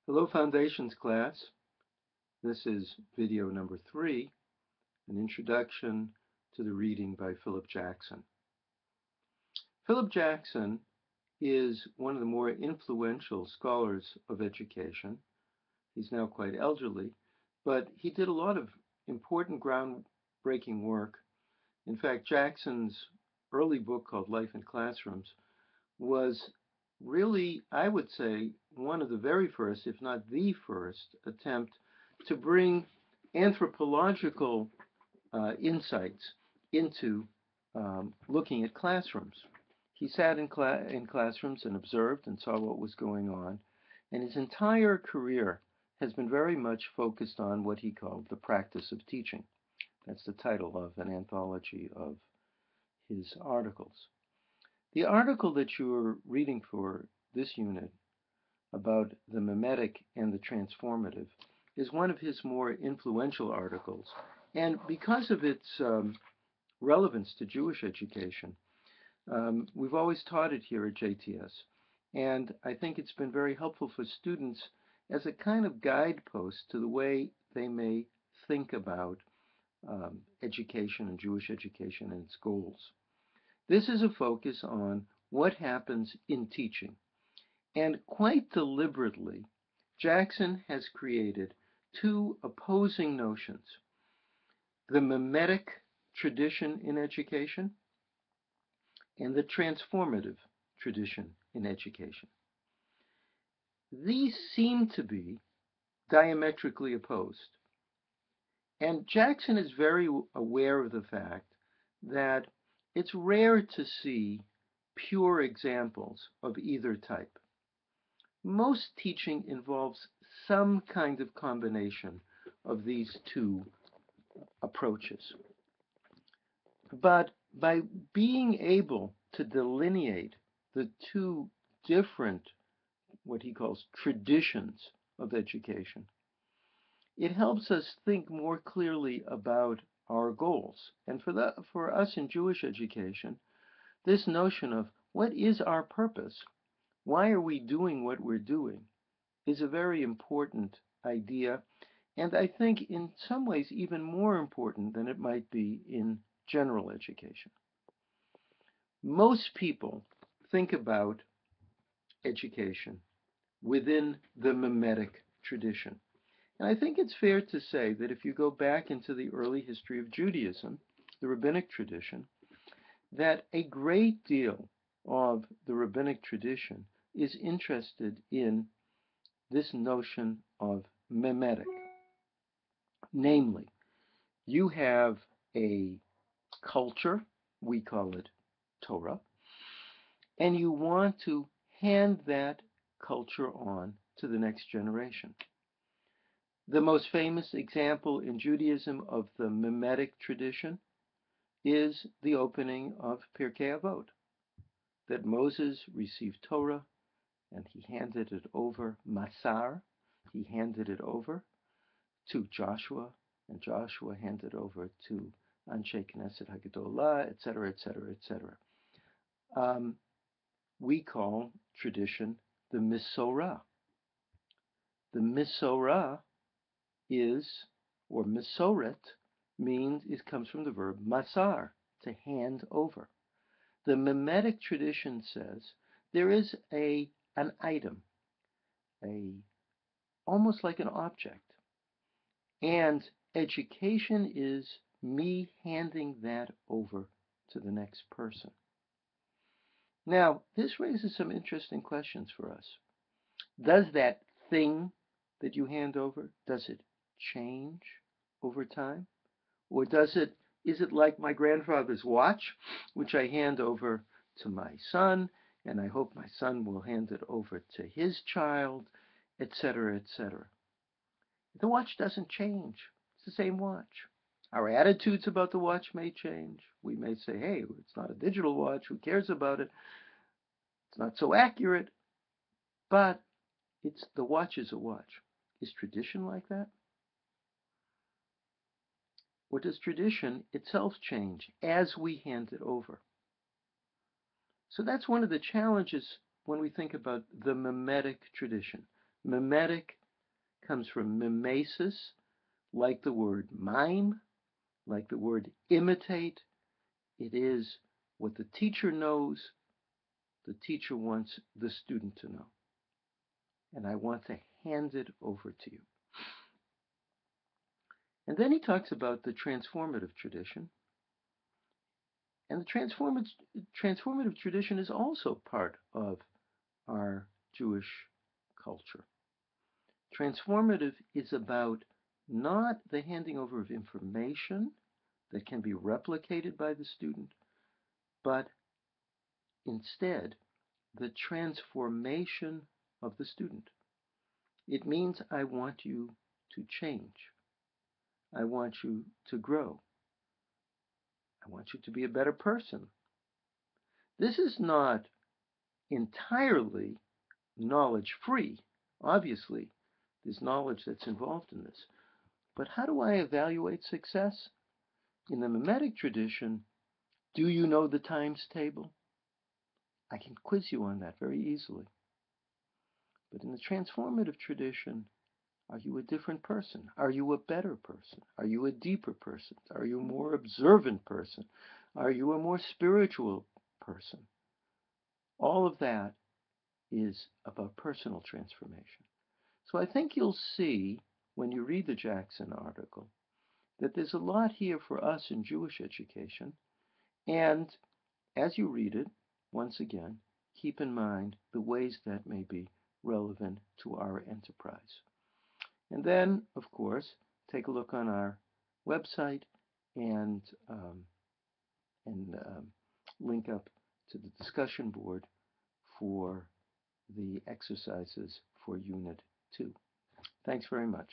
Hello Foundations class. This is video number 3, an introduction to the reading by Philip Jackson. Philip Jackson is one of the more influential scholars of education. He's now quite elderly, but he did a lot of important groundbreaking work. In fact, Jackson's early book called Life in Classrooms was really, I would say, one of the very first, if not the first, attempt to bring anthropological insights into looking at classrooms. He sat in classrooms and observed and saw what was going on, and his entire career has been very much focused on what he called the practice of teaching. That's the title of an anthology of his articles. The article that you're reading for this unit about the mimetic and the transformative is one of his more influential articles. And because of its relevance to Jewish education, we've always taught it here at JTS. And I think it's been very helpful for students as a kind of guidepost to the way they may think about education and Jewish education and its goals. This is a focus on what happens in teaching. And quite deliberately, Jackson has created two opposing notions: the mimetic tradition in education and the transformative tradition in education. These seem to be diametrically opposed. And Jackson is very aware of the fact that it's rare to see pure examples of either type. Most teaching involves some kind of combination of these two approaches. But by being able to delineate the two different, what he calls traditions of education, it helps us think more clearly about our goals. And for us in Jewish education, this notion of what is our purpose, why are we doing what we're doing, is a very important idea, and I think in some ways even more important than it might be in general education. Most people think about education within the mimetic tradition. And I think it's fair to say that if you go back into the early history of Judaism, the rabbinic tradition, that a great deal of the rabbinic tradition is interested in this notion of mimetic. Namely, you have a culture, we call it Torah, and you want to hand that culture on to the next generation. The most famous example in Judaism of the mimetic tradition is the opening of Pirkei Avot, that Moses received Torah and he handed it over, Masar, he handed it over to Joshua, and Joshua handed over to Anshe Knesset Hagadolah, etc., etc., etc. We call tradition the Misorah. The Misorah is, or Misoret, means, it comes from the verb masar, to hand over. The mimetic tradition says there is an item, almost like an object, and education is me handing that over to the next person. Now, this raises some interesting questions for us. Does that thing that you hand over, does it change over time? Or is it like my grandfather's watch, which I hand over to my son, and I hope my son will hand it over to his child, etc., etc. The watch doesn't change. It's the same watch. Our attitudes about the watch may change. We may say, hey, it's not a digital watch. Who cares about it? It's not so accurate. But the watch is a watch. Is tradition like that? Or does tradition itself change as we hand it over? So that's one of the challenges when we think about the mimetic tradition. Mimetic comes from mimesis, like the word mime, like the word imitate. It is what the teacher knows, the teacher wants the student to know. And I want to hand it over to you. And then he talks about the transformative tradition. And the transformative tradition is also part of our Jewish culture. Transformative is about not the handing over of information that can be replicated by the student, but instead the transformation of the student. It means I want you to change. I want you to grow. I want you to be a better person. This is not entirely knowledge free. Obviously, there's knowledge that's involved in this. But how do I evaluate success? In the mimetic tradition, do you know the times table? I can quiz you on that very easily. But in the transformative tradition, are you a different person? Are you a better person? Are you a deeper person? Are you a more observant person? Are you a more spiritual person? All of that is about personal transformation. So I think you'll see when you read the Jackson article that there's a lot here for us in Jewish education. And as you read it, once again, keep in mind the ways that may be relevant to our enterprise. And then, of course, take a look on our website and link up to the discussion board for the exercises for Unit 2. Thanks very much.